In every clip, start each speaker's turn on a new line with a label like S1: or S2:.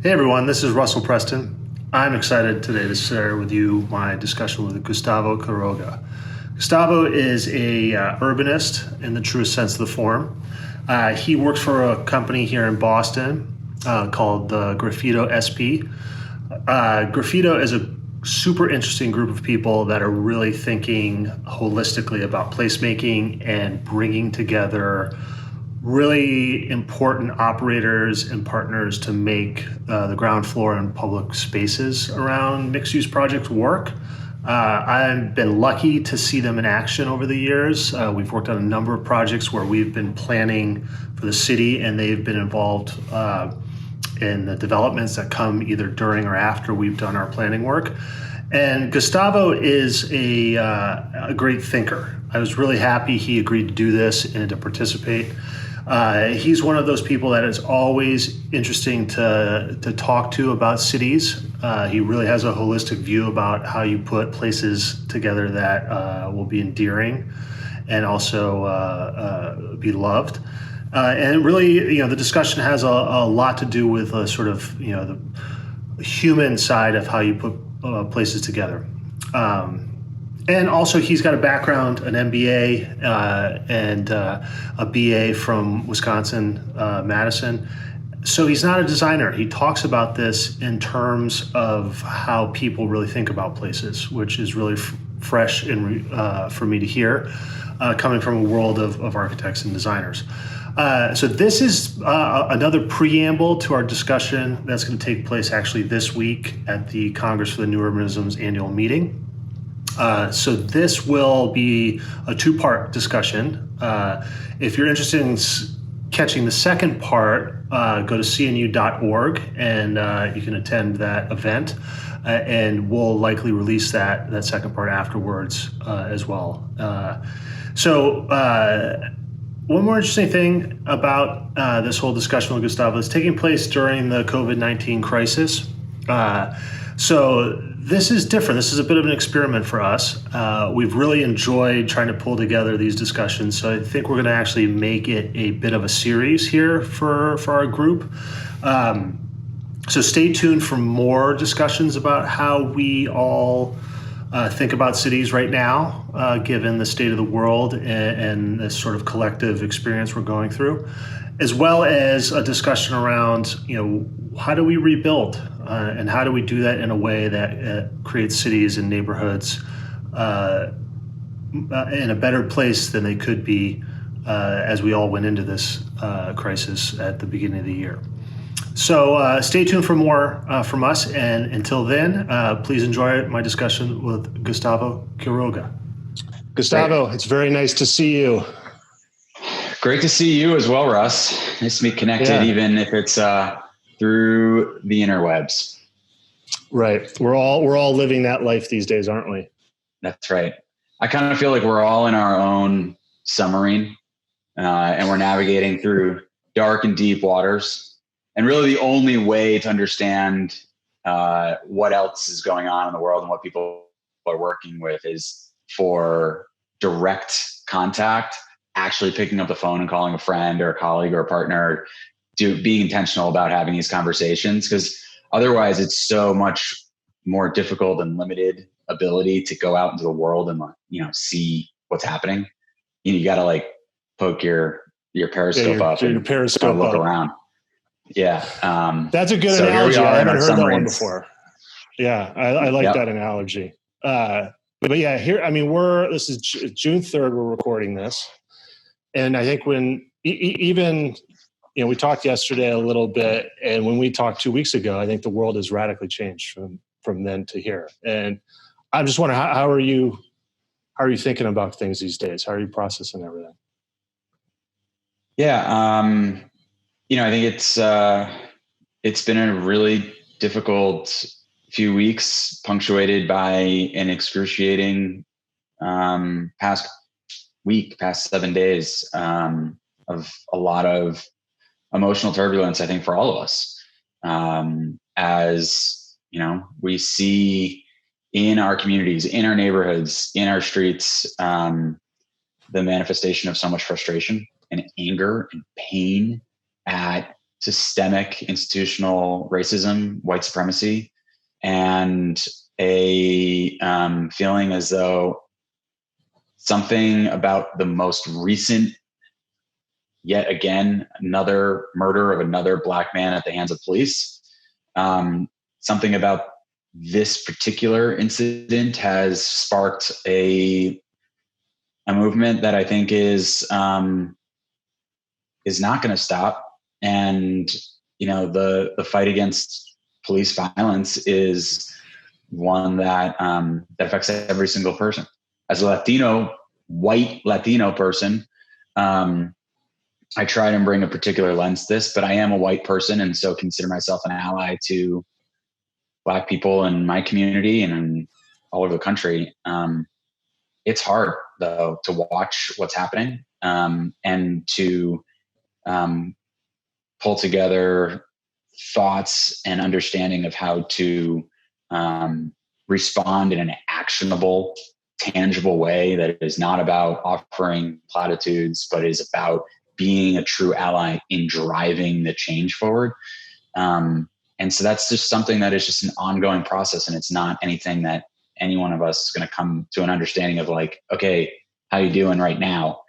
S1: Hey everyone, this is Russell Preston. I'm excited today to share with you my discussion with Gustavo Quiroga. Gustavo is a urbanist in the truest sense of the form. He works for a company here in Boston called the Graffito SP. Graffito is a super interesting group of people that are really thinking holistically about placemaking and bringing together really important operators and partners to make the ground floor and public spaces around mixed-use projects work. I've been lucky to see them in action over the years. We've worked on a number of projects where we've been planning for the city, and they've been involved in the developments that come either during or after we've done our planning work. And Gustavo is a great thinker. I was really happy he agreed to do this and to participate. He's one of those people that is always interesting to talk to about cities. He really has a holistic view about how you put places together that will be endearing and also be loved. And really, the discussion has a lot to do with sort of, the human side of how you put places together. And also, he's got a background, an MBA and a BA from Wisconsin-Madison. So he's not a designer. He talks about this in terms of how people really think about places, which is really fresh for me to hear, coming from a world of architects and designers. So this is another preamble to our discussion that's going to take place actually this week at the Congress for the New Urbanism's annual meeting. So this will be a two-part discussion. If you're interested in catching the second part, go to cnu.org and you can attend that event. And we'll likely release that second part afterwards as well. One more interesting thing about this whole discussion with Gustavo is taking place during the COVID-19 crisis. So this is different. This is a bit of an experiment for us. We've really enjoyed trying to pull together these discussions. So I think we're going to actually make it a bit of a series here for our group. So stay tuned for more discussions about how we all think about cities right now, given the state of the world and this sort of collective experience we're going through, as well as a discussion around, how do we rebuild and how do we do that in a way that creates cities and neighborhoods in a better place than they could be as we all went into this crisis at the beginning of the year. So stay tuned for more from us. And until then, please enjoy my discussion with Gustavo Quiroga. Gustavo, It's very nice to see you.
S2: Great to see you as well, Russ. Nice to be connected, even if it's through the interwebs.
S1: Right. We're all living that life these days, aren't we?
S2: That's right. I kind of feel like we're all in our own submarine and we're navigating through dark and deep waters. And really the only way to understand what else is going on in the world and what people are working with is for direct contact, actually picking up the phone and calling a friend or a colleague or a partner, being intentional about having these conversations, because otherwise it's so much more difficult and limited ability to go out into the world and see what's happening. You got to poke your periscope up and look around. Yeah.
S1: That's a good analogy. I haven't heard that one before. Yeah. I like that analogy. But yeah, here, this is June 3rd, we're recording this. And I think when even, we talked yesterday a little bit, and when we talked 2 weeks ago, I think the world has radically changed from then to here. And I'm just wondering, how are you thinking about things these days? How are you processing everything?
S2: Yeah. I think it's been a really difficult few weeks, punctuated by an excruciating past 7 days of a lot of emotional turbulence, I think, for all of us. As we see in our communities, in our neighborhoods, in our streets, the manifestation of so much frustration and anger and pain at systemic institutional racism, white supremacy, and a feeling as though something about the most recent, yet again, another murder of another Black man at the hands of police. Something about this particular incident has sparked a movement that I think is not going to stop. And the fight against police violence is one that affects every single person. As a white Latino person, I try to bring a particular lens to this, but I am a white person, and so consider myself an ally to Black people in my community and all over the country. It's hard, though, to watch what's happening and to pull together thoughts and understanding of how to respond in an actionable, tangible way that is not about offering platitudes, but is about being a true ally in driving the change forward. And so that's just something that is just an ongoing process, and it's not anything that any one of us is going to come to an understanding of like, okay, how you doing right now?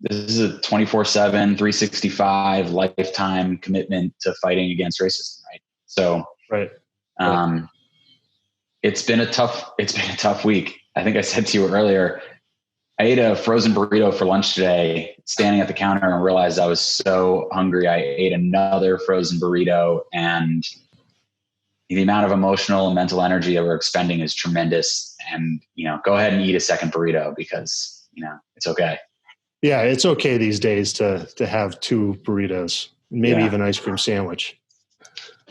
S2: This is a 24/7, 365 lifetime commitment to fighting against racism, right? So,
S1: Right.
S2: It's been a tough week. I think I said to you earlier, I ate a frozen burrito for lunch today, standing at the counter, and realized I was so hungry. I ate another frozen burrito, and the amount of emotional and mental energy that we're expending is tremendous. And, go ahead and eat a second burrito because, it's okay.
S1: Yeah, it's okay these days to have 2 burritos, maybe even an ice cream sandwich.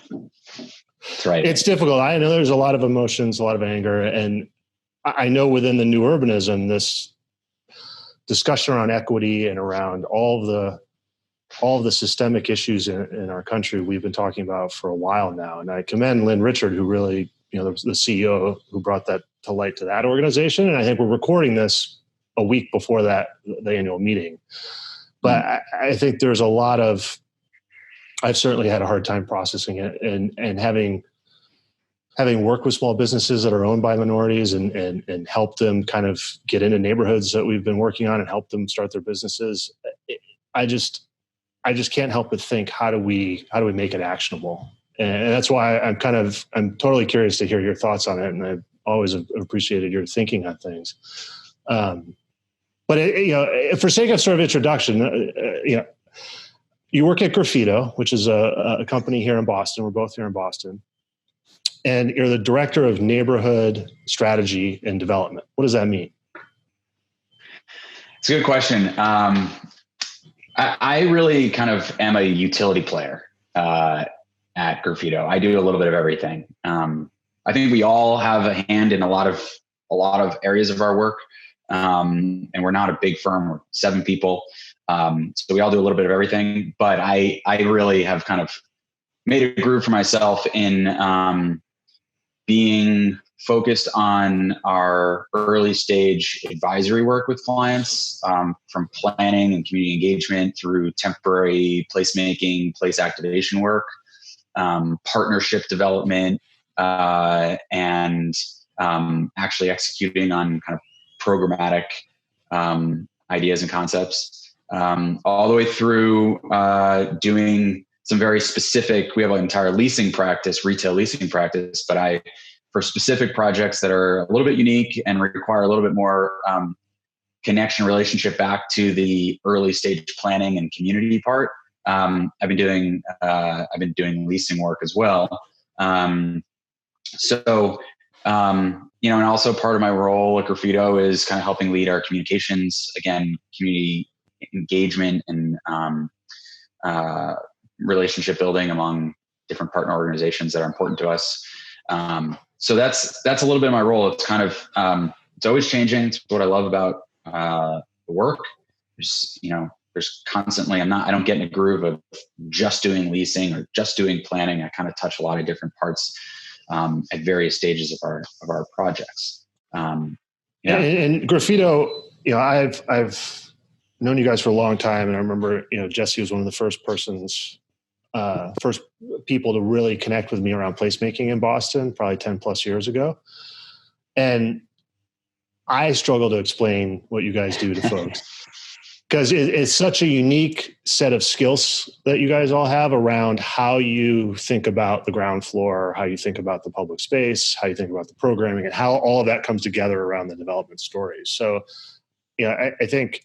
S2: That's right.
S1: It's difficult. I know there's a lot of emotions, a lot of anger, and I know within the new urbanism, this discussion around equity and around all of the systemic issues in our country we've been talking about for a while now. And I commend Lynn Richard, who really, the CEO who brought that to light to that organization. And I think we're recording this a week before the annual meeting. But I think there's a lot of, I've certainly had a hard time processing it, and having worked with small businesses that are owned by minorities and help them kind of get into neighborhoods that we've been working on and help them start their businesses. I just can't help but think, how do we make it actionable? And that's why I'm totally curious to hear your thoughts on it. And I've always appreciated your thinking on things. But for sake of sort of introduction, you work at Graffito, which is a company here in Boston. We're both here in Boston. And you're the director of neighborhood strategy and development. What does that mean?
S2: It's a good question. I really kind of am a utility player at Graffito. I do a little bit of everything. I think we all have a hand in a lot of areas of our work. And we're not a big firm. We're 7 people. So we all do a little bit of everything, but I really have kind of made a groove for myself in being focused on our early stage advisory work with clients, from planning and community engagement through temporary placemaking, place activation work, partnership development, and actually executing on kind of programmatic ideas and concepts, all the way through doing some very specific, we have an entire leasing practice, retail leasing practice, but for specific projects that are a little bit unique and require a little bit more connection relationship back to the early stage planning and community part, I've been doing leasing work as well. And also part of my role at Graffito is kind of helping lead our communications, again, community engagement and relationship building among different partner organizations that are important to us. So that's a little bit of my role. It's kind of, it's always changing. It's what I love about the work. There's constantly, I don't get in a groove of just doing leasing or just doing planning. I kind of touch a lot of different parts at various stages of our projects. And
S1: Graffito, I've known you guys for a long time, and I remember, Jesse was one of the first persons first people to really connect with me around placemaking in Boston, probably 10 plus years ago. And I struggle to explain what you guys do to folks because it's such a unique set of skills that you guys all have around how you think about the ground floor, how you think about the public space, how you think about the programming, and how all of that comes together around the development stories. So, I think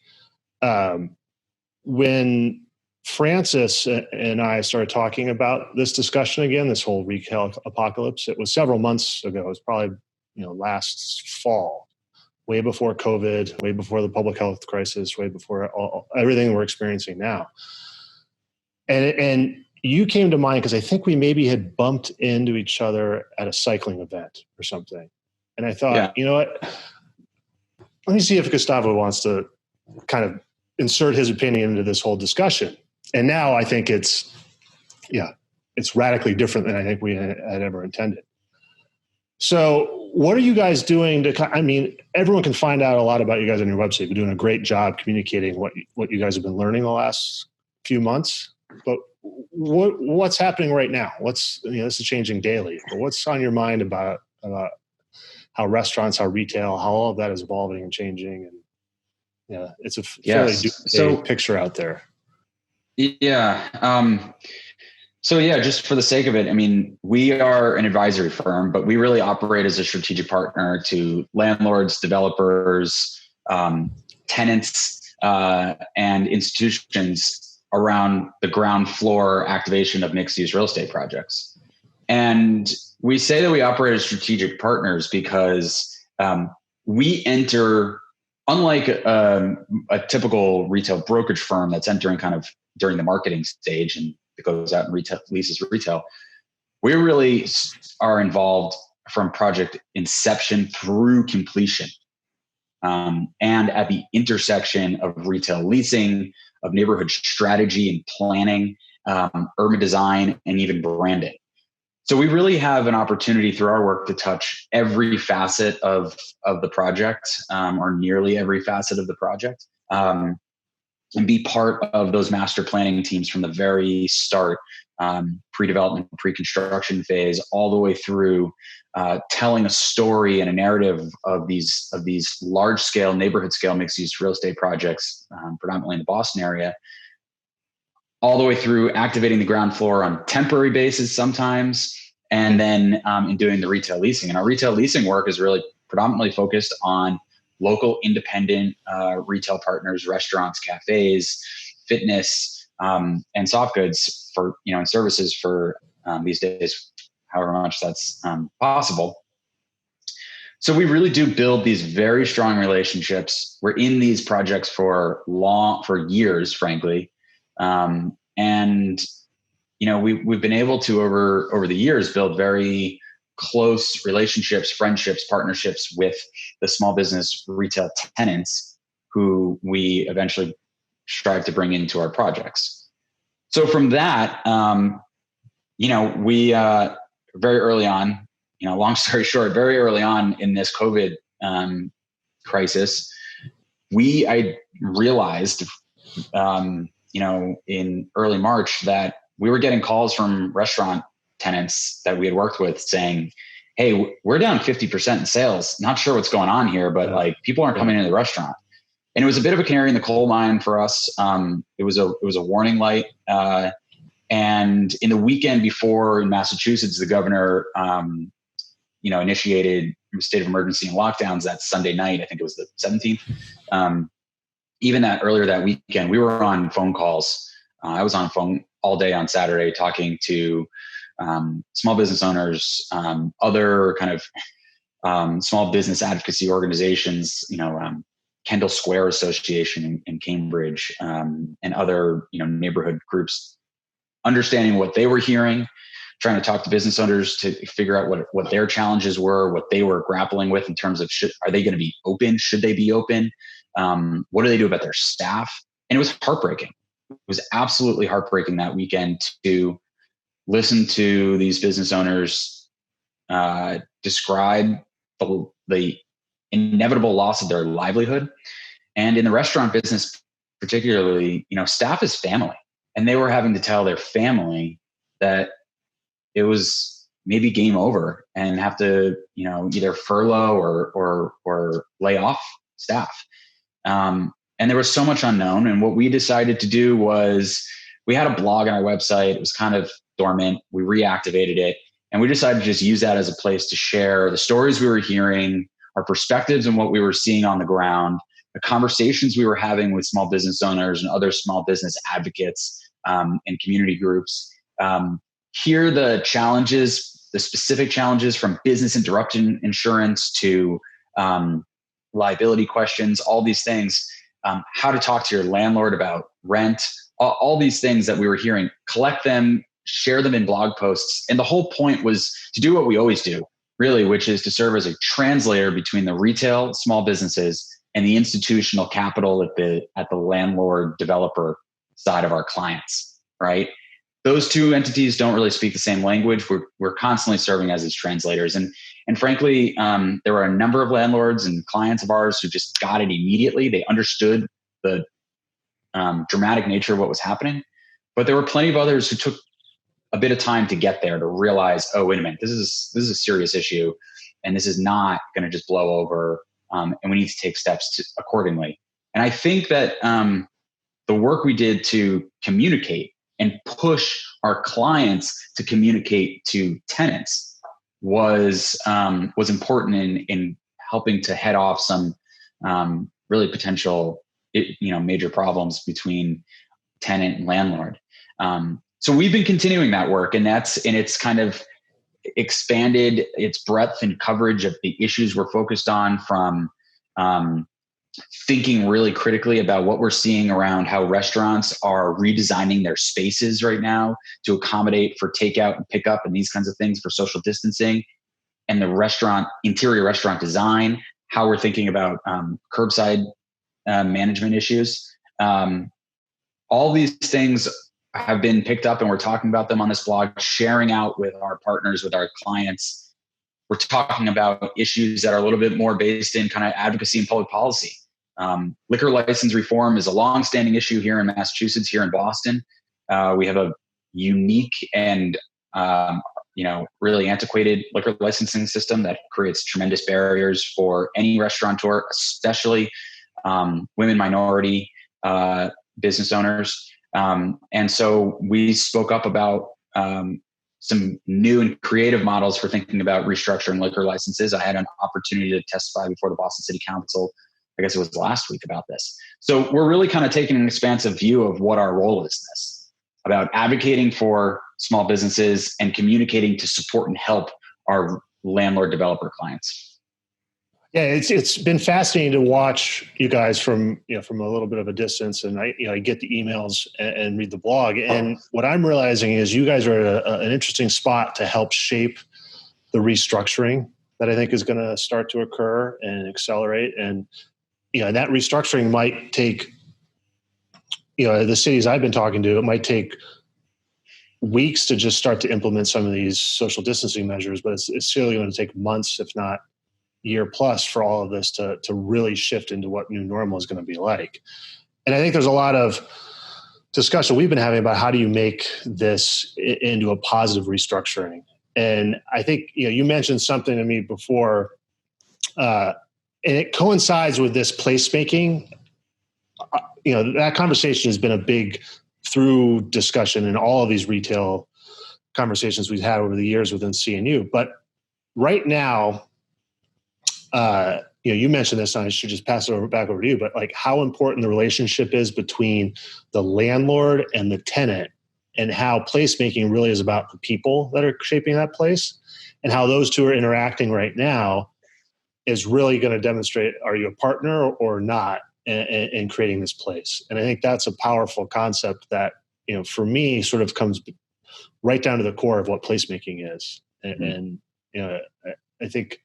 S1: when Francis and I started talking about this discussion again, this whole retail apocalypse, it was several months ago. It was probably, last fall, way before COVID, way before the public health crisis, way before everything we're experiencing now. And you came to mind because I think we maybe had bumped into each other at a cycling event or something. And I thought, You know what? Let me see if Gustavo wants to kind of insert his opinion into this whole discussion. And now I think it's radically different than I think we had ever intended. So what are you guys doing everyone can find out a lot about you guys on your website. You're doing a great job communicating what you guys have been learning the last few months. But what's happening right now? This is changing daily. But what's on your mind about how restaurants, how retail, how all of that is evolving and changing? And it's a fairly picture out there.
S2: Yeah. Just for the sake of it, we are an advisory firm, but we really operate as a strategic partner to landlords, developers, tenants, and institutions around the ground floor activation of mixed-use real estate projects. And we say that we operate as strategic partners because we enter, unlike a typical retail brokerage firm that's entering kind of during the marketing stage and it goes out and leases retail, we really are involved from project inception through completion, and at the intersection of retail leasing, of neighborhood strategy and planning, urban design, and even branding. So we really have an opportunity through our work to touch every facet of the project, or nearly every facet of the project, and be part of those master planning teams from the very start, pre-development, pre-construction phase, all the way through telling a story and a narrative of these large-scale, neighborhood-scale mixed-use real estate projects, predominantly in the Boston area, all the way through activating the ground floor on a temporary basis sometimes, and then in doing the retail leasing. And our retail leasing work is really predominantly focused on local independent retail partners, restaurants, cafes, fitness, and soft goods for, and services for these days, however much that's possible. So we really do build these very strong relationships. We're in these projects for years, frankly. And, we've been able to over the years build very close relationships, friendships, partnerships with the small business retail tenants who we eventually strive to bring into our projects. So from that, we very early on, long story short, very early on in this COVID crisis, I realized, in early March that we were getting calls from restaurant tenants that we had worked with saying, "Hey, we're down 50% in sales. Not sure what's going on here, but people aren't coming into the restaurant." And it was a bit of a canary in the coal mine for us. It was a warning light. And in the weekend before in Massachusetts, the governor, initiated a state of emergency and lockdowns that Sunday night. I think it was the 17th. Even earlier that weekend, we were on phone calls. I was on phone all day on Saturday talking to small business owners, other kind of small business advocacy organizations, Kendall Square Association in Cambridge, and other neighborhood groups, understanding what they were hearing, trying to talk to business owners to figure out what their challenges were, what they were grappling with in terms of are they going to be open? Should they be open? What do they do about their staff? And it was heartbreaking. It was absolutely heartbreaking that weekend to listen to these business owners describe the inevitable loss of their livelihood. And in the restaurant business, particularly, staff is family. And they were having to tell their family that it was maybe game over and have to, either furlough or lay off staff. And there was so much unknown. And what we decided to do was we had a blog on our website. It was kind of dormant. We reactivated it. And we decided to just use that as a place to share the stories we were hearing, our perspectives and what we were seeing on the ground, the conversations we were having with small business owners and other small business advocates and community groups. Hear the challenges, the specific challenges from business interruption insurance to liability questions, all these things, how to talk to your landlord about rent, all these things that we were hearing, collect them, share them in blog posts. And the whole point was to do what we always do, really, which is to serve as a translator between the retail small businesses and the institutional capital at the landlord developer side of our clients, right? Those two entities don't really speak the same language. We're constantly serving as these translators. And frankly, there were a number of landlords and clients of ours who just got it immediately. They understood the dramatic nature of what was happening. But there were plenty of others who took a bit of time to get there, to realize, oh, wait a minute, this is a serious issue, and this is not going to just blow over, and we need to take steps accordingly. And I think that the work we did to communicate and push our clients to communicate to tenants was important in helping to head off some really potential major problems between tenant and landlord. So we've been continuing that work, and it's kind of expanded its breadth and coverage of the issues we're focused on, from thinking really critically about what we're seeing around how restaurants are redesigning their spaces right now to accommodate for takeout and pickup and these kinds of things for social distancing, and the interior restaurant design, how we're thinking about curbside management issues. All these things have been picked up, and we're talking about them on this blog, sharing out with our partners, with our clients. We're talking about issues that are a little bit more based in kind of advocacy and public policy. Liquor license reform is a long-standing issue here in Massachusetts, here in Boston. We have a unique and really antiquated liquor licensing system that creates tremendous barriers for any restaurateur, especially women, minority business owners. And so we spoke up about some new and creative models for thinking about restructuring liquor licenses. I had an opportunity to testify before the Boston City Council, I guess it was last week, about this. So we're really kind of taking an expansive view of what our role is in this, about advocating for small businesses and communicating to support and help our landlord developer clients.
S1: Yeah, it's been fascinating to watch you guys from a little bit of a distance, and I get the emails and read the blog. And what I'm realizing is you guys are at an interesting spot to help shape the restructuring that I think is going to start to occur and accelerate. And and that restructuring might take, the cities I've been talking to, it might take weeks to just start to implement some of these social distancing measures, but it's really going to take months, if not year plus, for all of this to really shift into what new normal is going to be like. And I think there's a lot of discussion we've been having about how do you make this into a positive restructuring. And I think, you mentioned something to me before, and it coincides with this placemaking. That conversation has been a big through discussion in all of these retail conversations we've had over the years within CNU. But right now, you mentioned this, and I should just pass it back over to you, but like how important the relationship is between the landlord and the tenant, and how placemaking really is about the people that are shaping that place, and how those two are interacting right now is really going to demonstrate, are you a partner or not in creating this place? And I think that's a powerful concept that, for me, sort of comes right down to the core of what placemaking is. And I think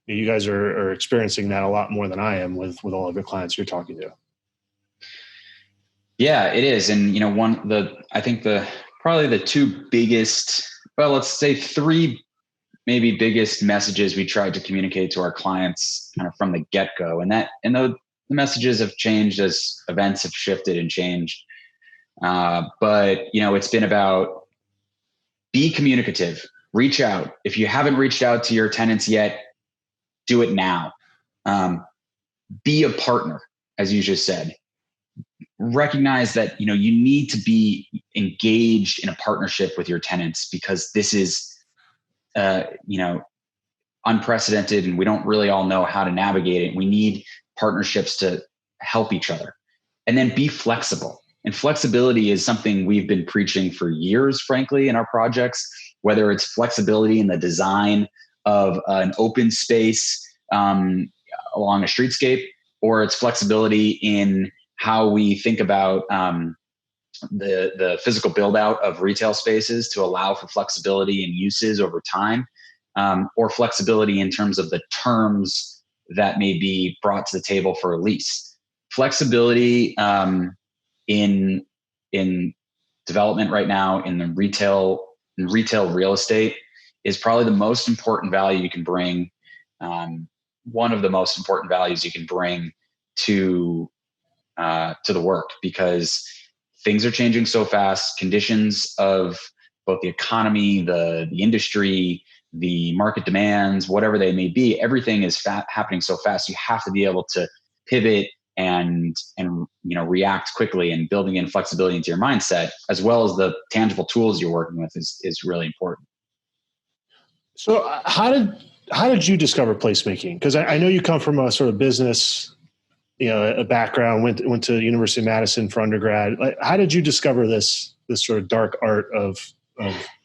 S1: you guys are experiencing that a lot more than I am with all of your clients you're talking to.
S2: Yeah, it is. And, I think probably the two biggest, well, let's say three maybe biggest messages we tried to communicate to our clients kind of from the get-go. And the messages have changed as events have shifted and changed. But, it's been about be communicative, reach out. If you haven't reached out to your tenants yet, do it now. Be a partner, as you just said. Recognize that, you need to be engaged in a partnership with your tenants, because this is, unprecedented, and we don't really all know how to navigate it. We need partnerships to help each other. And then be flexible. And flexibility is something we've been preaching for years, frankly, in our projects, whether it's flexibility in the design of an open space along a streetscape, or it's flexibility in how we think about the physical build out of retail spaces to allow for flexibility in uses over time, or flexibility in terms of the terms that may be brought to the table for a lease. Flexibility in development right now in the retail real estate is probably the most important value you can bring. One of the most important values you can bring to the work, because things are changing so fast. Conditions of both the economy, the industry, the market demands, whatever they may be, everything is happening so fast. You have to be able to pivot and react quickly, and building in flexibility into your mindset, as well as the tangible tools you're working with, is really important.
S1: So how did you discover placemaking? Because I know you come from a sort of business, a background, went to University-Madison for undergrad. Like, how did you discover this sort of dark art of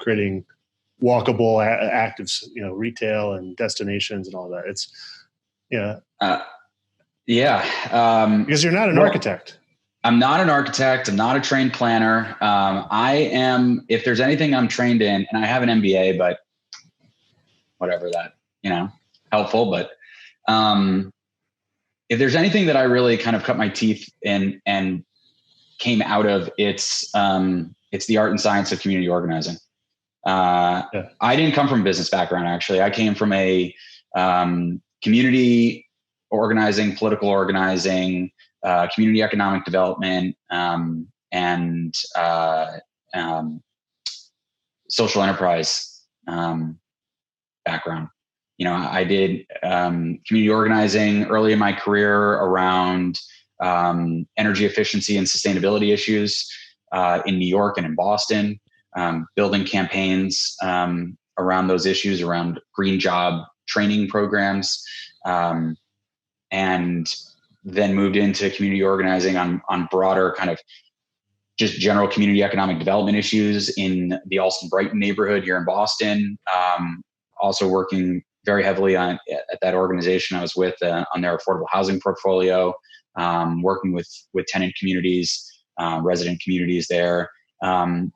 S1: creating walkable, active, retail and destinations and all that? It's, because you're not an architect.
S2: I'm not an architect. I'm not a trained planner. I am, if there's anything I'm trained in, and I have an MBA, but whatever that, helpful. But if there's anything that I really kind of cut my teeth in and came out of, it's the art and science of community organizing. I didn't come from a business background, actually. I came from a community organizing, political organizing, community economic development, and social enterprise background. I did community organizing early in my career around energy efficiency and sustainability issues in New York and in Boston, building campaigns around those issues, around green job training programs, and then moved into community organizing on broader kind of just general community economic development issues in the Allston-Brighton neighborhood here in Boston. Also working very heavily at that organization I was with on their affordable housing portfolio, working with tenant communities, resident communities there. And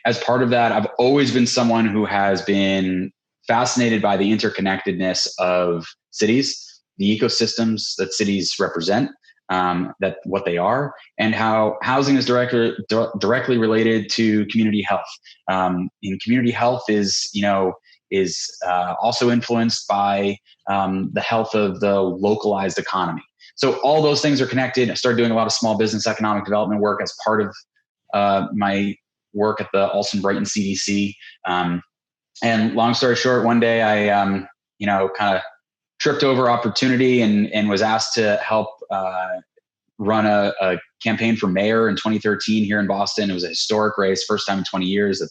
S2: as part of that, I've always been someone who has been fascinated by the interconnectedness of cities, the ecosystems that cities represent, that what they are, and how housing is directly related to community health. And community health is also influenced by the health of the localized economy. So all those things are connected. I started doing a lot of small business economic development work as part of my work at the Allston-Brighton CDC. And long story short, one day I, kind of tripped over opportunity and was asked to help run a campaign for mayor in 2013 here in Boston. It was a historic race, first time in 20 years that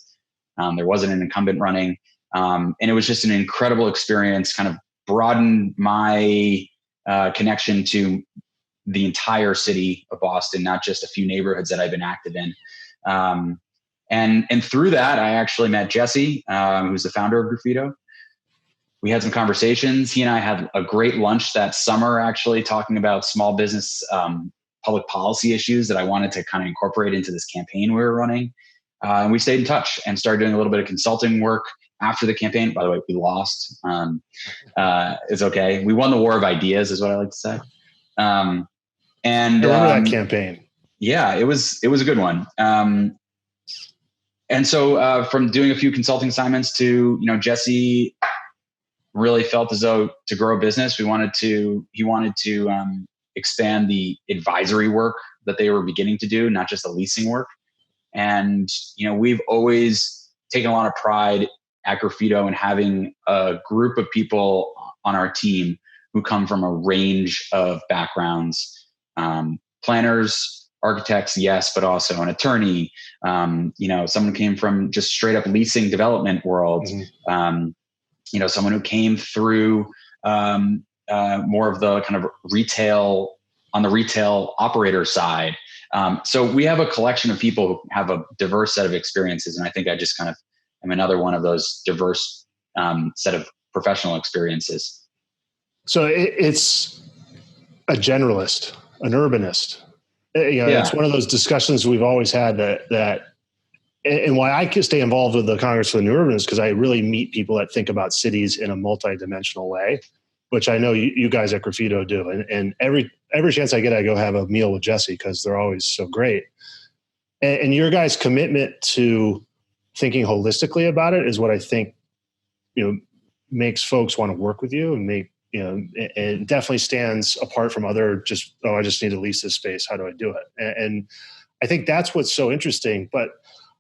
S2: there wasn't an incumbent running. And it was just an incredible experience, kind of broadened my connection to the entire city of Boston, not just a few neighborhoods that I've been active in. And through that, I actually met Jesse, who's the founder of Graffito. We had some conversations. He and I had a great lunch that summer, actually talking about small business public policy issues that I wanted to kind of incorporate into this campaign we were running. And we stayed in touch and started doing a little bit of consulting work after the campaign. By the way, we lost. It's okay. We won the war of ideas, is what I like to say. And
S1: I remember that campaign.
S2: Yeah, it was a good one. And so from doing a few consulting assignments to, Jesse really felt as though to grow a business, he wanted to expand the advisory work that they were beginning to do, not just the leasing work. And, we've always taken a lot of pride at Graffito and having a group of people on our team who come from a range of backgrounds, planners, architects, yes, but also an attorney. Someone came from just straight up leasing development world. Someone who came through more of the kind of retail, on the retail operator side. So we have a collection of people who have a diverse set of experiences. And I think I just kind of am another one of those diverse set of professional experiences.
S1: So it's a generalist, an urbanist. It's one of those discussions we've always had that and why I can stay involved with the Congress for the New Urban is because I really meet people that think about cities in a multidimensional way, which I know you guys at Graffito do. And every chance I get, I go have a meal with Jesse because they're always so great. And your guys' commitment to thinking holistically about it is what I think, makes folks want to work with you and it definitely stands apart from other I just need to lease this space. How do I do it? And I think that's what's so interesting. But,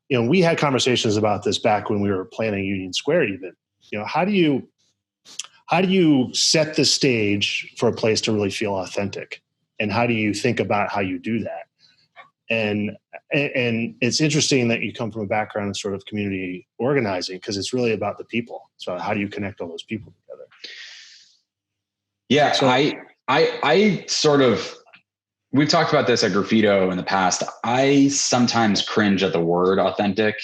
S1: we had conversations about this back when we were planning Union Square even. How do you set the stage for a place to really feel authentic? And how do you think about how you do that? And it's interesting that you come from a background in sort of community organizing because it's really about the people. So how do you connect all those people together?
S2: Yeah, so I sort of, we've talked about this at Graffito in the past. I sometimes cringe at the word authentic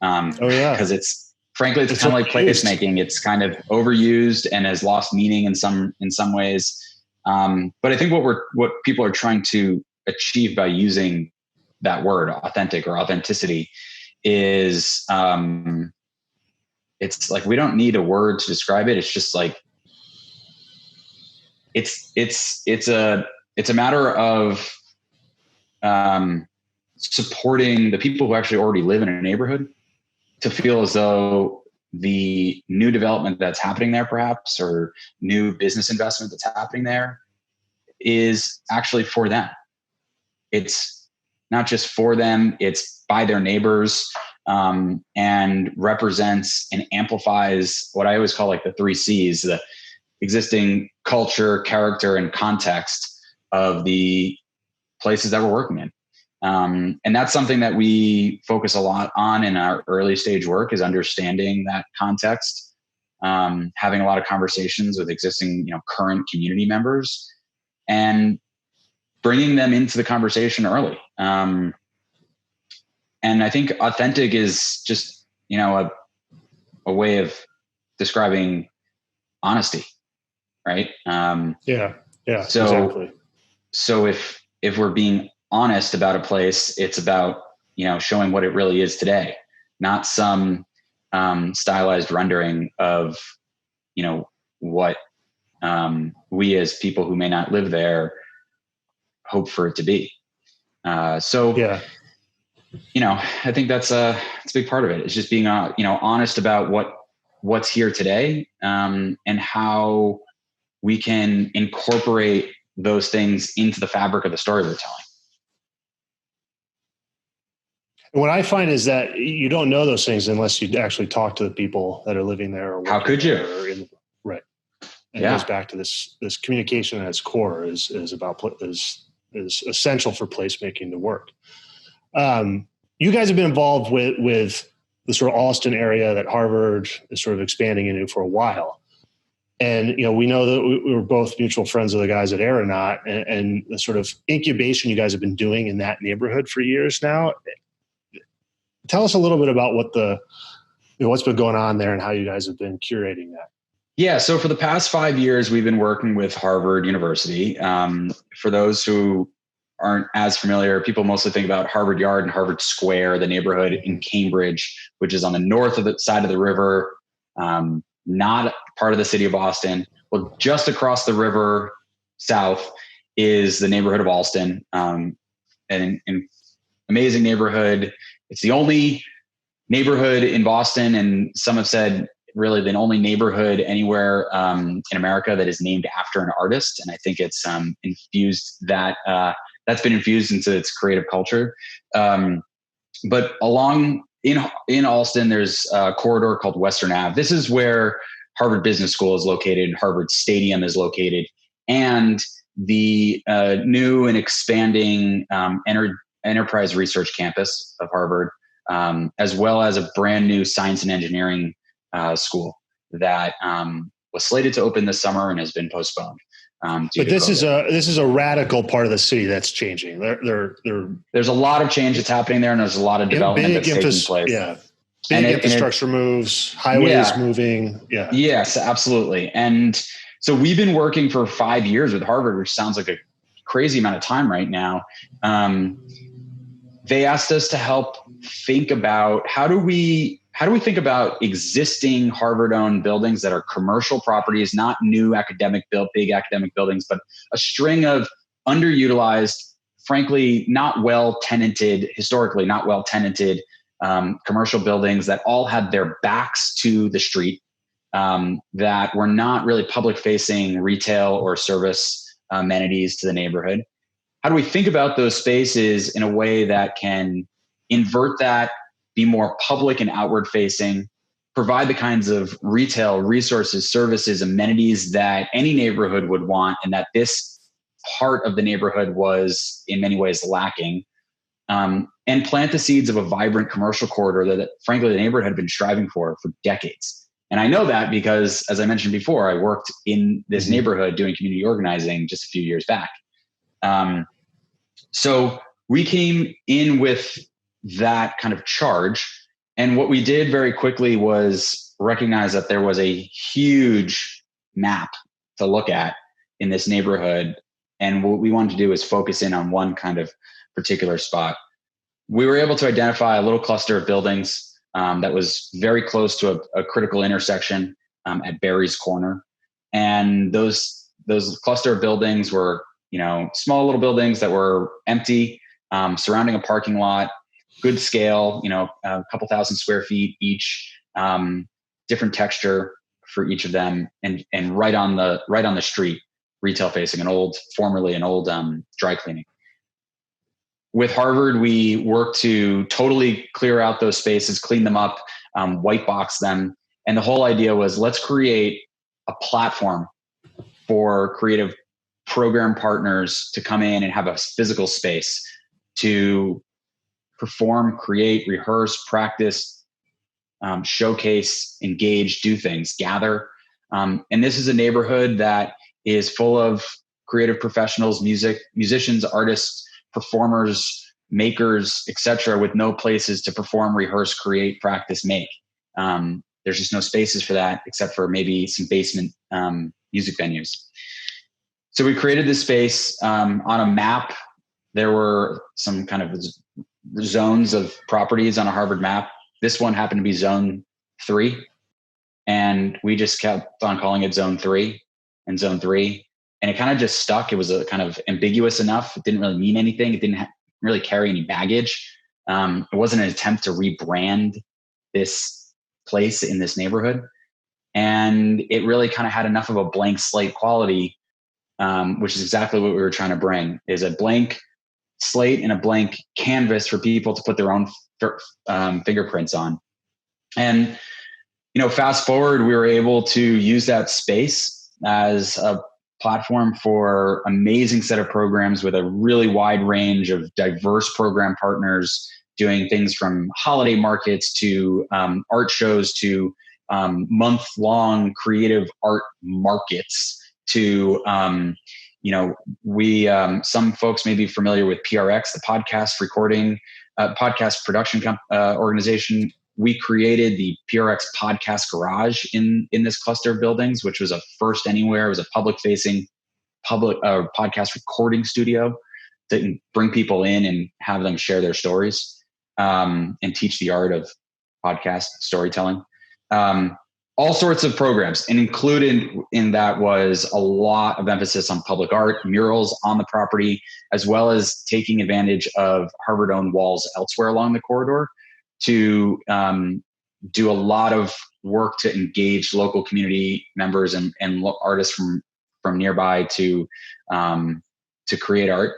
S2: because it's kind of like placemaking. It's kind of overused and has lost meaning in some ways. But I think what people are trying to achieve by using that word authentic or authenticity is it's like we don't need a word to describe it. It's just like it's a matter of supporting the people who actually already live in a neighborhood to feel as though the new development that's happening there perhaps, or new business investment that's happening there is actually for them. It's not just for them, it's by their neighbors, and represents and amplifies what I always call like the 3 C's, the existing culture, character, and context of the places that we're working in. And that's something that we focus a lot on in our early stage work, is understanding that context, having a lot of conversations with existing, current community members, and bringing them into the conversation early. And I think authentic is just, a way of describing honesty, right?
S1: Yeah,
S2: so,
S1: exactly.
S2: So if we're being honest about a place, it's about, showing what it really is today, not some stylized rendering of, what we as people who may not live there hope for it to be. I think that's a big part of it. It's just being, honest about what's here today, and how we can incorporate those things into the fabric of the story we're telling.
S1: And what I find is that you don't know those things unless you actually talk to the people that are living there. Or
S2: how could you?
S1: Right. And it goes back to this communication at its core is essential for placemaking to work. You guys have been involved with the sort of Austin area that Harvard is sort of expanding into for a while. And, we know that we were both mutual friends of the guys at Aeronaut, and the sort of incubation you guys have been doing in that neighborhood for years now. Tell us a little bit about what's been going on there and how you guys have been curating that.
S2: Yeah. So for the past 5 years, we've been working with Harvard University. For those who aren't as familiar, people mostly think about Harvard Yard and Harvard Square, the neighborhood in Cambridge, which is on the north of the side of the river, not part of the city of Boston. Well, just across the river south is the neighborhood of Alston, an amazing neighborhood. It's the only neighborhood in Boston, and some have said really the only neighborhood anywhere in America that is named after an artist. And I think it's that's been infused into its creative culture. But along in Alston, there's a corridor called Western Ave. This is where Harvard Business School is located, Harvard Stadium is located, and the new and expanding enterprise research campus of Harvard, as well as a brand new science and engineering school that was slated to open this summer and has been postponed.
S1: But this is a radical part of the city that's changing.
S2: There's a lot of change that's happening there, and there's a lot of development that's taking place.
S1: Yeah, big infrastructure moves, highways moving. Yeah.
S2: Yes, absolutely. And so we've been working for 5 years with Harvard, which sounds like a crazy amount of time right now. They asked us to help think about how do we think about existing Harvard-owned buildings that are commercial properties, not new big academic buildings, but a string of underutilized, frankly, historically not well-tenanted commercial buildings that all had their backs to the street, that were not really public-facing retail or service amenities to the neighborhood. How do we think about those spaces in a way that can invert that, be more public and outward facing, provide the kinds of retail resources, services, amenities that any neighborhood would want, and that this part of the neighborhood was in many ways lacking, and plant the seeds of a vibrant commercial corridor that frankly the neighborhood had been striving for decades. And I know that because, as I mentioned before, I worked in this neighborhood doing community organizing just a few years back. So we came in with that kind of charge. And what we did very quickly was recognize that there was a huge map to look at in this neighborhood. And what we wanted to do is focus in on one kind of particular spot. We were able to identify a little cluster of buildings that was very close to a critical intersection at Barry's Corner. And those cluster of buildings were, small little buildings that were empty, surrounding a parking lot, good scale, a couple thousand square feet each, different texture for each of them, and right on the street, retail facing, formerly an old dry cleaning. With Harvard, we worked to totally clear out those spaces, clean them up, white box them. And the whole idea was, let's create a platform for creative program partners to come in and have a physical space to perform, create, rehearse, practice, showcase, engage, do things, gather. And this is a neighborhood that is full of creative professionals, musicians, artists, performers, makers, etc., with no places to perform, rehearse, create, practice, make. There's just no spaces for that except for maybe some basement music venues. So we created this space on a map. There were some kind of zones of properties on a Harvard map. This one happened to be zone 3. And we just kept on calling it zone 3 and zone 3. And it kind of just stuck. It was a kind of ambiguous enough. It didn't really mean anything. It didn't really carry any baggage. It wasn't an attempt to rebrand this place in this neighborhood. And it really kind of had enough of a blank slate quality, which is exactly what we were trying to bring, is a blank slate and a blank canvas for people to put their own fingerprints on. And, fast forward, we were able to use that space as a platform for amazing set of programs with a really wide range of diverse program partners doing things from holiday markets to art shows to month-long creative art markets to, some folks may be familiar with PRX, the podcast production organization. We created the PRX Podcast Garage in this cluster of buildings, which was a first anywhere. It was a public-facing podcast recording studio to bring people in and have them share their stories and teach the art of podcast storytelling. All sorts of programs, and included in that was a lot of emphasis on public art, murals on the property, as well as taking advantage of Harvard-owned walls elsewhere along the corridor to do a lot of work to engage local community members and artists from nearby to create art.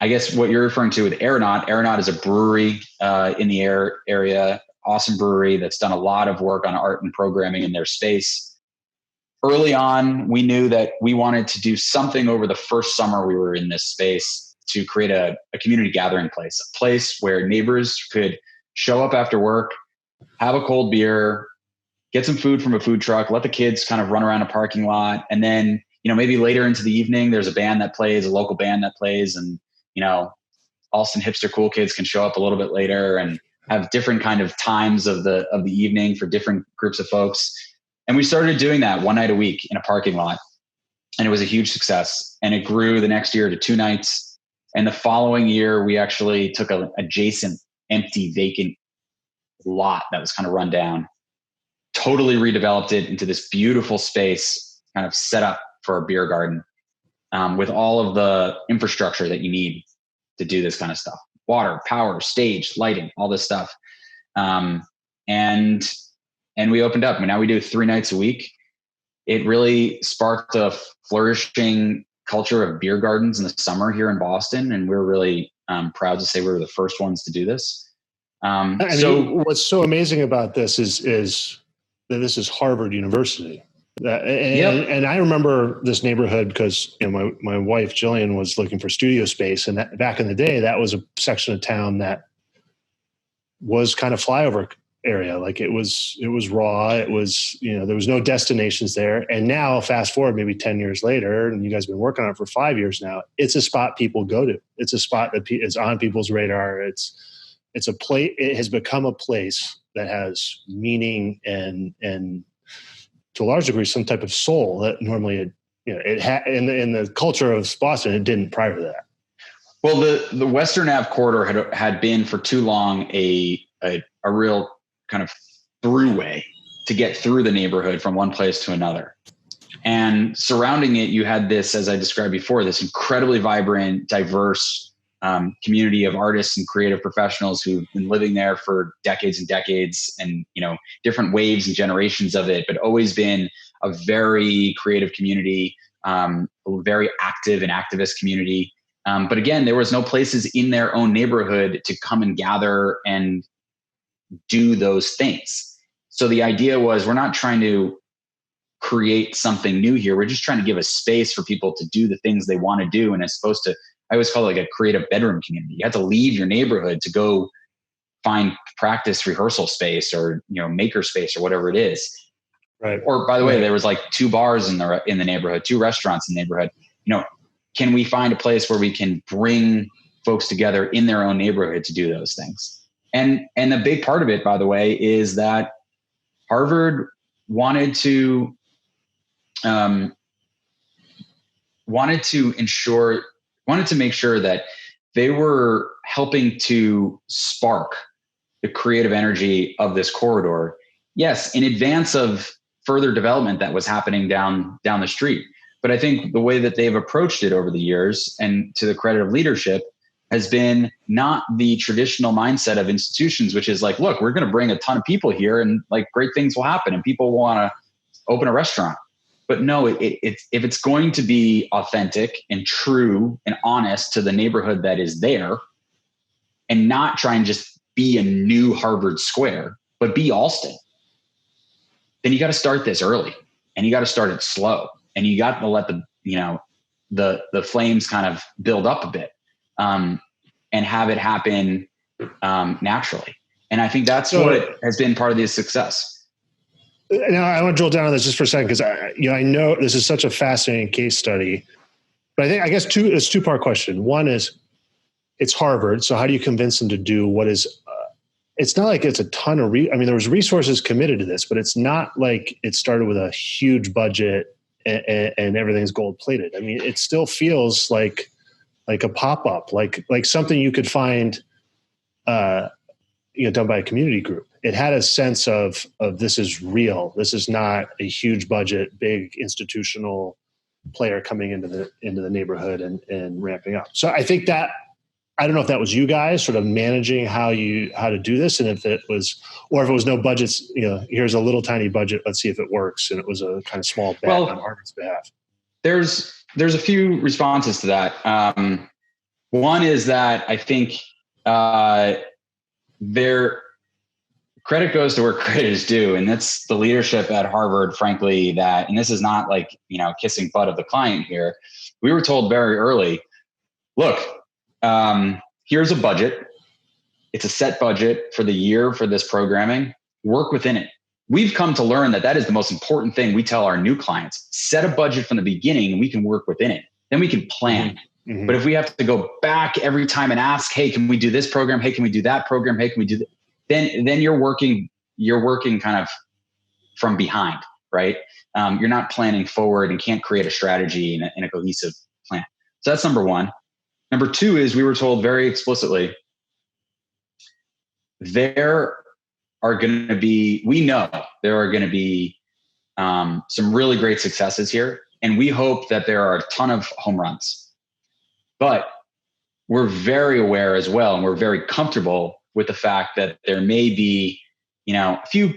S2: I guess what you're referring to with Aeronaut is a brewery in the area, awesome brewery that's done a lot of work on art and programming in their space. Early on, we knew that we wanted to do something over the first summer we were in this space to create a community gathering place, a place where neighbors could show up after work, have a cold beer, get some food from a food truck, let the kids kind of run around a parking lot. And then, maybe later into the evening, there's a band that plays, a local band that plays, and, Austin hipster cool kids can show up a little bit later and have different kind of times of the evening for different groups of folks. And we started doing that one night a week in a parking lot. And it was a huge success. And it grew the next year to 2 nights. And the following year, we actually took an adjacent, empty, vacant lot that was kind of run down, totally redeveloped it into this beautiful space, kind of set up for a beer garden with all of the infrastructure that you need to do this kind of stuff. Water, power, stage, lighting, all this stuff. And we opened up. And now we do 3 nights a week. It really sparked a flourishing culture of beer gardens in the summer here in Boston. And we're really proud to say we were the first ones to do this.
S1: What's so amazing about this is that this is Harvard University. And I remember this neighborhood because my wife Jillian was looking for studio space, and that, back in the day, that was a section of town that was kind of flyover area. Like it was raw. It was there was no destinations there. And now, fast forward maybe 10 years later, and you guys have been working on it for 5 years now. It's a spot people go to. It's a spot that is on people's radar. It's a place. It has become a place that has meaning and to a large degree some type of soul that normally it had in the culture of Boston. It didn't prior to that.
S2: Well, the Western Ave corridor had been for too long a real kind of throughway to get through the neighborhood from one place to another. And surrounding it, you had this, as I described before, this incredibly vibrant, diverse community of artists and creative professionals who've been living there for decades and decades, and different waves and generations of it, but always been a very creative community, a very active and activist community. But again, there was no places in their own neighborhood to come and gather and do those things. So the idea was, we're not trying to create something new here. We're just trying to give a space for people to do the things they want to do. And it's supposed to, I always call it like a creative bedroom community. You have to leave your neighborhood to go find practice rehearsal space or, maker space or whatever it is.
S1: Right.
S2: Or by the way, there was like 2 bars in the neighborhood, 2 restaurants in the neighborhood. Can we find a place where we can bring folks together in their own neighborhood to do those things? And a big part of it, by the way, is that Harvard wanted to make sure that they were helping to spark the creative energy of this corridor. Yes, in advance of further development that was happening down the street. But I think the way that they've approached it over the years, and to the credit of leadership, has been not the traditional mindset of institutions, which is like, look, we're going to bring a ton of people here and like great things will happen and people want to open a restaurant. But no, if it's going to be authentic and true and honest to the neighborhood that is there, and not try and just be a new Harvard Square, but be Alston, then you got to start this early and you got to start it slow, and you got to let the flames kind of build up a bit, and have it happen naturally. And I think that's what has been part of the success.
S1: Now, I want to drill down on this just for a second, because I know this is such a fascinating case study, but I guess it's a 2-part question. One is, it's Harvard, so how do you convince them to do what is? It's not like it's a ton of there was resources committed to this, but it's not like it started with a huge budget and everything's gold plated. I mean, it still feels like a pop-up, like something you could find, done by a community group. It had a sense of this is real. This is not a huge budget, big institutional player coming into the neighborhood and ramping up. So I think that, I don't know if that was you guys sort of managing how to do this, and if it was no budgets, here's a little tiny budget, let's see if it works. And it was a kind of small bet on Harvard's behalf.
S2: There's a few responses to that. One is that I think their credit goes to where credit is due. And that's the leadership at Harvard, frankly, and this is not like, kissing butt of the client here. We were told very early, look, here's a budget. It's a set budget for the year for this programming. Work within it. We've come to learn that is the most important thing we tell our new clients. Set a budget from the beginning and we can work within it. Then we can plan. Mm-hmm. But if we have to go back every time and ask, hey, can we do this program? Hey, can we do that program? Hey, can we do that? Then you're working kind of from behind, right? You're not planning forward and can't create a strategy in a cohesive plan. So that's number one. Number two is we were told very explicitly, we know there are going to be some really great successes here. And we hope that there are a ton of home runs. But we're very aware as well, and we're very comfortable with the fact that there may be, a few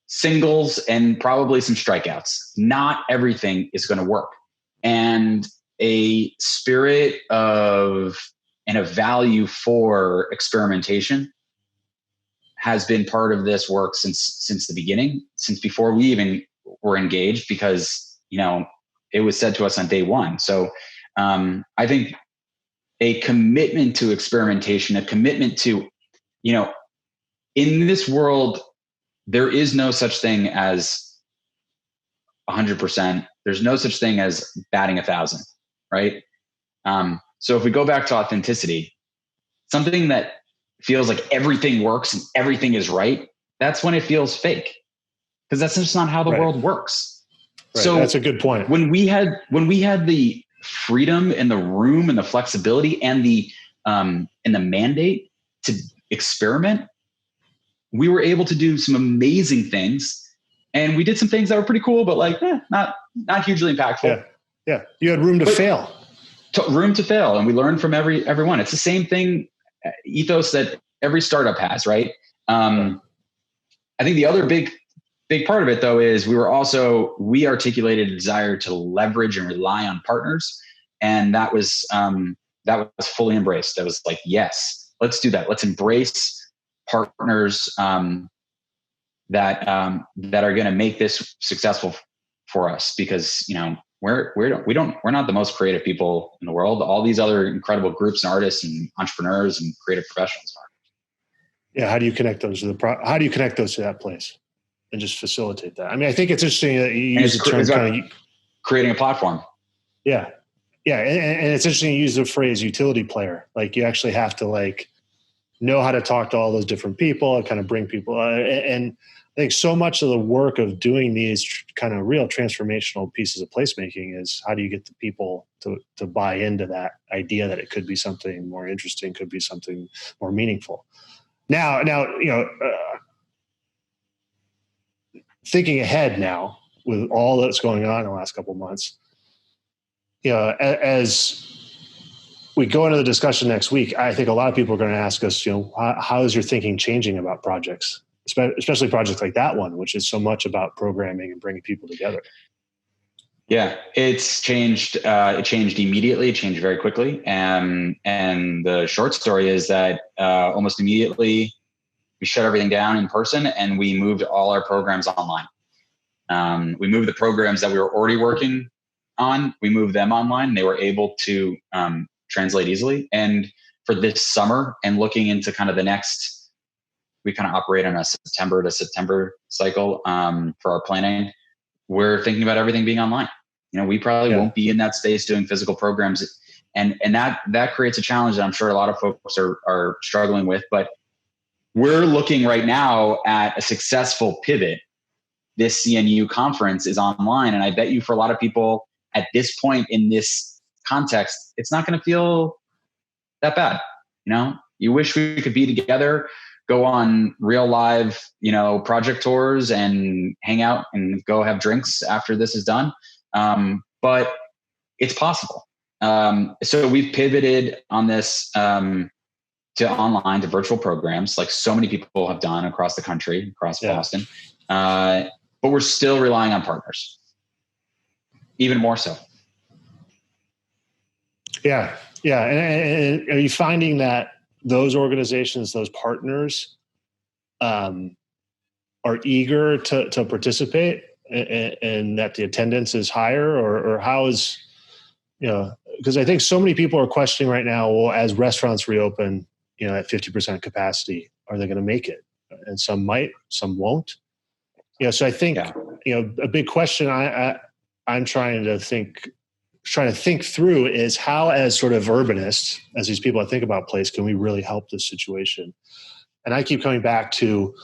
S2: singles and probably some strikeouts. Not everything is going to work. And a spirit of and a value for experimentation has been part of this work since the beginning, since before we even were engaged, because, it was said to us on day one. So I think a commitment to experimentation, a commitment to, in this world, there is no such thing as 100%. There's no such thing as batting 1,000, right? So if we go back to authenticity, something that feels like everything works and everything is right, that's when it feels fake, because that's just not how the world works.
S1: Right.
S2: So
S1: that's a good point.
S2: When we had the freedom and the room and the flexibility and the mandate to experiment, we were able to do some amazing things, and we did some things that were pretty cool, but not hugely impactful.
S1: Yeah. You had room to fail.
S2: Room to fail, and we learned from everyone. It's the same thing ethos that every startup has, right? I think the other big part of it, though, is we articulated a desire to leverage and rely on partners. And that was fully embraced. That was like, yes, let's do that. Let's embrace partners that are going to make this successful for us, because, we're not the most creative people in the world. All these other incredible groups and artists and entrepreneurs and creative professionals are.
S1: Yeah. How do you connect those to that place and just facilitate that? I mean, I think it's interesting that you use the term
S2: creating a platform.
S1: Yeah. Yeah. And it's interesting you use the phrase utility player. Like, you actually have to know how to talk to all those different people and kind of bring people. And I think so much of the work of doing these kind of real transformational pieces of placemaking is, how do you get the people to buy into that idea that it could be something more interesting, could be something more meaningful. Now, thinking ahead now with all that's going on in the last couple of months, as we go into the discussion next week, I think a lot of people are going to ask us, how is your thinking changing about projects, especially projects like that one, which is so much about programming and bringing people together?
S2: Yeah, it's changed. It changed immediately. It changed very quickly. And the short story is that almost immediately we shut everything down in person and we moved all our programs online. We moved the programs that we were already working on. We moved them online. They were able to translate easily. And for this summer and looking into kind of the next, we kind of operate on a September to September cycle for our planning. We're thinking about everything being online. We probably won't be in that space doing physical programs. And that creates a challenge that I'm sure a lot of folks are struggling with. But we're looking right now at a successful pivot. This CNU conference is online. And I bet you for a lot of people at this point in this context, it's not going to feel that bad. You wish we could be together, go on real live, project tours and hang out and go have drinks after this is done. But it's possible. So we've pivoted on this to online, to virtual programs, like so many people have done across the country, across Boston. But we're still relying on partners, even more so.
S1: Yeah. Yeah. And are you finding that those organizations, those partners, are eager to participate, and that the attendance is higher, or how is, because I think so many people are questioning right now, well, as restaurants reopen, at 50% capacity, are they going to make it? And some might, some won't. So I think,
S2: Yeah.
S1: A big question I'm trying to think through is how, as sort of urbanists, as these people that think about place, can we really help this situation? And I keep coming back to,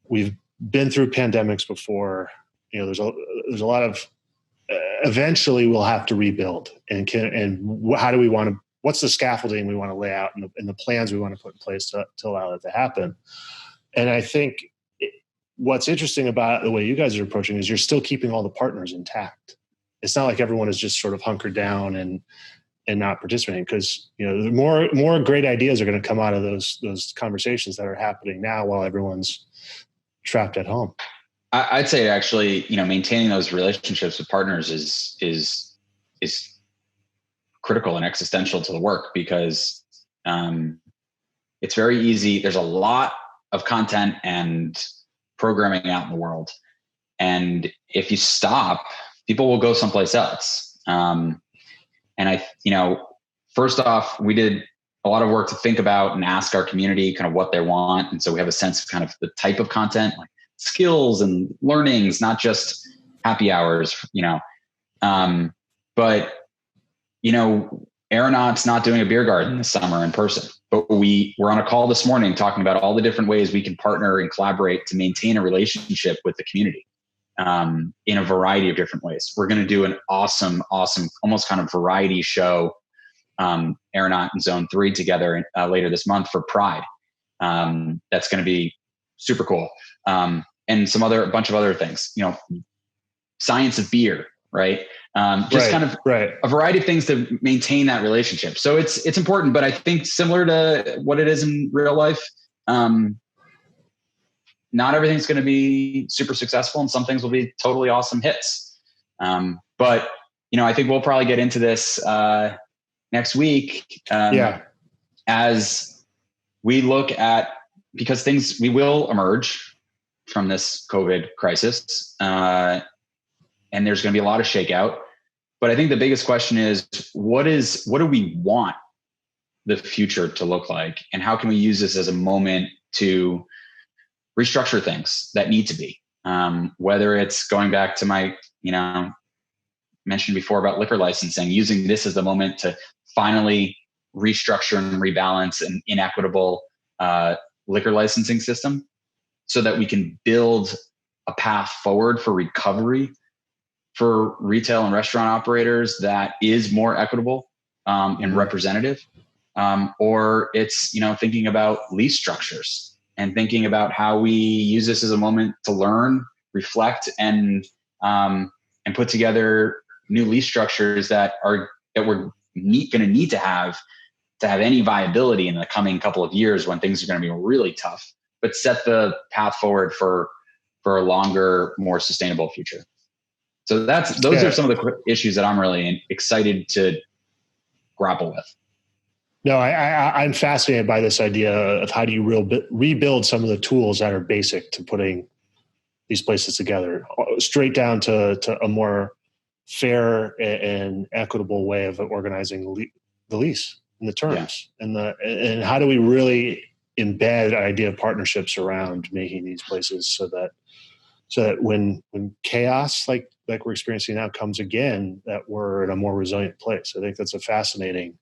S1: we've been through pandemics before. There's a lot of, eventually we'll have to rebuild, and how do we want to, what's the scaffolding we want to lay out, and the plans we want to put in place to allow that to happen. And I think what's interesting about the way you guys are approaching is you're still keeping all the partners intact. It's not like everyone is just sort of hunkered down and not participating, because more great ideas are going to come out of those conversations that are happening now while everyone's trapped at home.
S2: I'd say actually, maintaining those relationships with partners is critical and existential to the work, because it's very easy. There's a lot of content and programming out in the world, and if you stop, people will go someplace else. And first off, we did a lot of work to think about and ask our community kind of what they want, and so we have a sense of kind of the type of content, like skills and learnings, not just happy hours, but Aeronaut's not doing a beer garden this summer in person, but we were on a call this morning talking about all the different ways we can partner and collaborate to maintain a relationship with the community, in a variety of different ways. We're going to do an awesome, almost kind of variety show, Aeronaut and Zone 3 together later this month for Pride. That's going to be super cool. And a bunch of other things, science of beer, right? Kind of a variety of things to maintain that relationship. So it's important, but I think similar to what it is in real life, not everything's going to be super successful, and some things will be totally awesome hits. But I think we'll probably get into this next week, as we look at, because we will emerge from this COVID crisis, and there's going to be a lot of shakeout. But I think the biggest question is, what do we want the future to look like? And how can we use this as a moment to restructure things that need to be, whether it's going back to my, mentioned before about liquor licensing, using this as the moment to finally restructure and rebalance an inequitable liquor licensing system, so that we can build a path forward for recovery for retail and restaurant operators that is more equitable and representative. Or it's, thinking about lease structures and thinking about how we use this as a moment to learn, reflect, and put together new lease structures that we're going to need to have any viability in the coming couple of years, when things are going to be really tough, but set the path forward for a longer, more sustainable future. So those are some of the issues that I'm really excited to grapple with.
S1: No, I'm fascinated by this idea of how do you rebuild some of the tools that are basic to putting these places together, straight down to a more fair and equitable way of organizing the lease and the terms, and how do we really embed an idea of partnerships around making these places so that when chaos like we're experiencing now comes again, that we're in a more resilient place. I think that's a fascinating.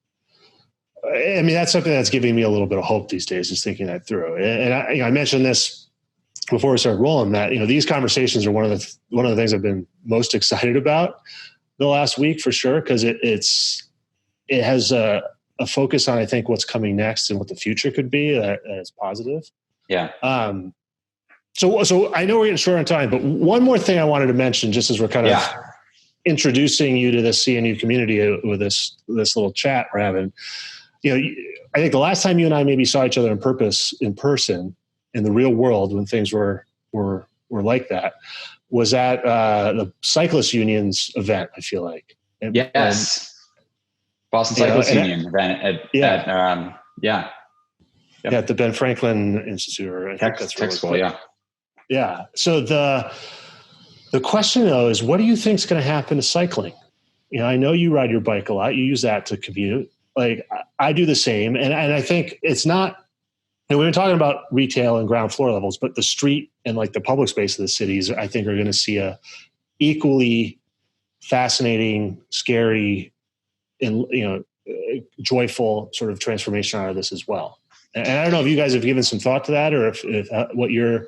S1: I mean, that's something that's giving me a little bit of hope these days, is thinking that through. And I mentioned this before we started rolling, that these conversations are one of the things I've been most excited about the last week, for sure, because it has a focus on, I think, what's coming next and what the future could be that is positive.
S2: Yeah.
S1: So I know we're getting short on time, but one more thing I wanted to mention, just as we're kind of introducing you to the CNU community with this little chat we're having. I think the last time you and I maybe saw each other in person in the real world, when things were like that, was at the Cyclist Union's event, I feel like.
S2: Yes. Boston
S1: You know,
S2: Cyclists Union event
S1: at the Ben Franklin Institute, or I think that's
S2: tech school. Yeah.
S1: Yeah. So the question though is, what do you think is going to happen to cycling? You know, I know you ride your bike a lot. You use that to commute. Like I do the same. And I think it's not, and we've been talking about retail and ground floor levels, but the street and like the public space of the cities, I think are going to see a equally fascinating, scary, and, you know, joyful sort of transformation out of this as well. And I don't know if you guys have given some thought to that, or if what you're.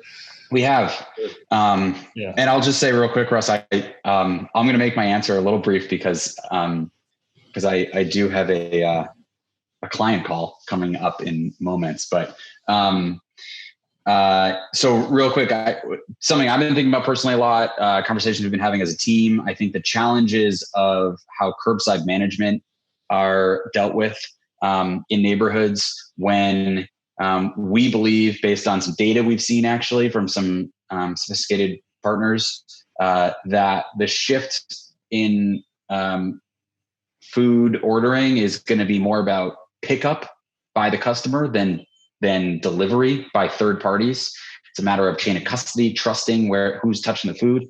S2: We have, and I'll just say real quick, Russ, I'm going to make my answer a little brief because I do have a client call coming up in moments, but so real quick, something I've been thinking about personally a lot, conversations we've been having as a team. I think the challenges of how curbside management are dealt with in neighborhoods when we believe, based on some data we've seen actually from some sophisticated partners, that the shift in food ordering is going to be more about pickup by the customer than delivery by third parties. It's a matter of chain of custody, trusting who's touching the food.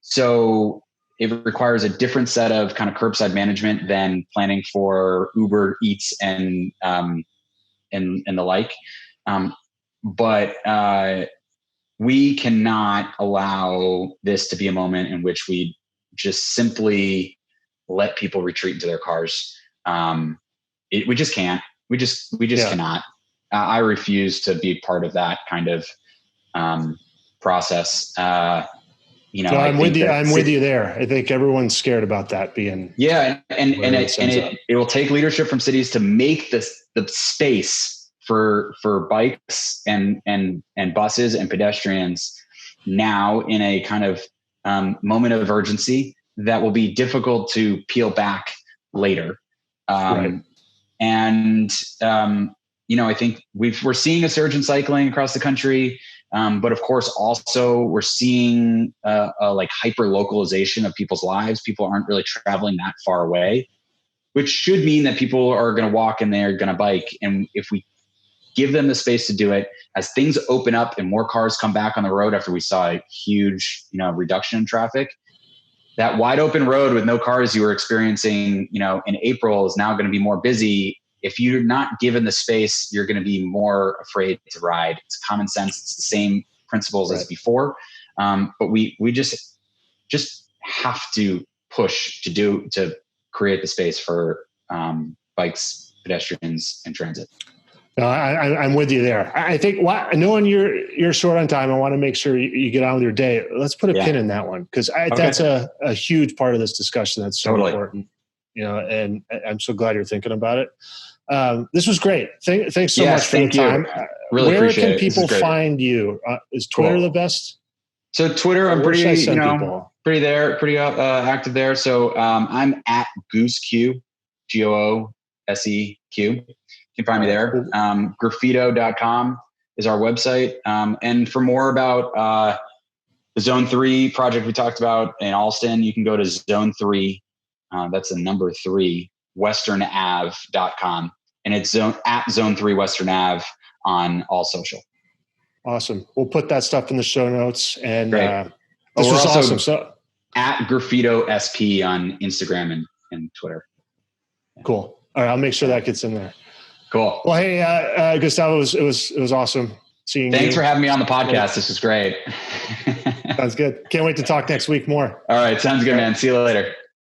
S2: So it requires a different set of kind of curbside management than planning for Uber Eats and the like. But we cannot allow this to be a moment in which we just simply let people retreat into their cars. We just can't. We just cannot. I refuse to be part of that kind of process.
S1: I'm with you there. I think everyone's scared about that being.
S2: Yeah, and it will take leadership from cities to make the space for bikes and buses and pedestrians now in a kind of moment of urgency that will be difficult to peel back later. Right. And I think we're seeing a surge in cycling across the country. But of course, also we're seeing a like hyper localization of people's lives. People aren't really traveling that far away, which should mean that people are going to walk and they're going to bike. And if we give them the space to do it, as things open up and more cars come back on the road after we saw a huge, reduction in traffic, that wide open road with no cars you were experiencing, in April is now going to be more busy. If you're not given the space, you're going to be more afraid to ride. It's common sense. It's the same principles as before. But we just have to push to create the space for bikes, pedestrians, and transit.
S1: No, I'm with you there. I think knowing you're short on time, I want to make sure you get on with your day. Let's put a pin in that one, because that's a huge part of this discussion. That's so important. And I'm so glad you're thinking about it. This was great. Thanks so much for the time.
S2: Really
S1: Where
S2: appreciate
S1: can
S2: it.
S1: people find you? Is Twitter the best?
S2: So Twitter, I'm pretty active there. So I'm at GooseQ, GOOSEQ. You can find me there. Graffito.com is our website. And for more about the Zone 3 project we talked about in Alston, you can go to Zone 3. That's the number 3, westernave.com. And it's at Zone 3 Western Ave on all social.
S1: Awesome. We'll put that stuff in the show notes. And
S2: this
S1: was awesome. So
S2: at Graffito SP on Instagram and Twitter.
S1: Cool. All right. I'll make sure that gets in there.
S2: Cool.
S1: Well, hey, Gustavo, it was awesome seeing you.
S2: Thanks for having me on the podcast. This was great.
S1: Sounds good. Can't wait to talk next week more.
S2: All right. Sounds good, man. See you later.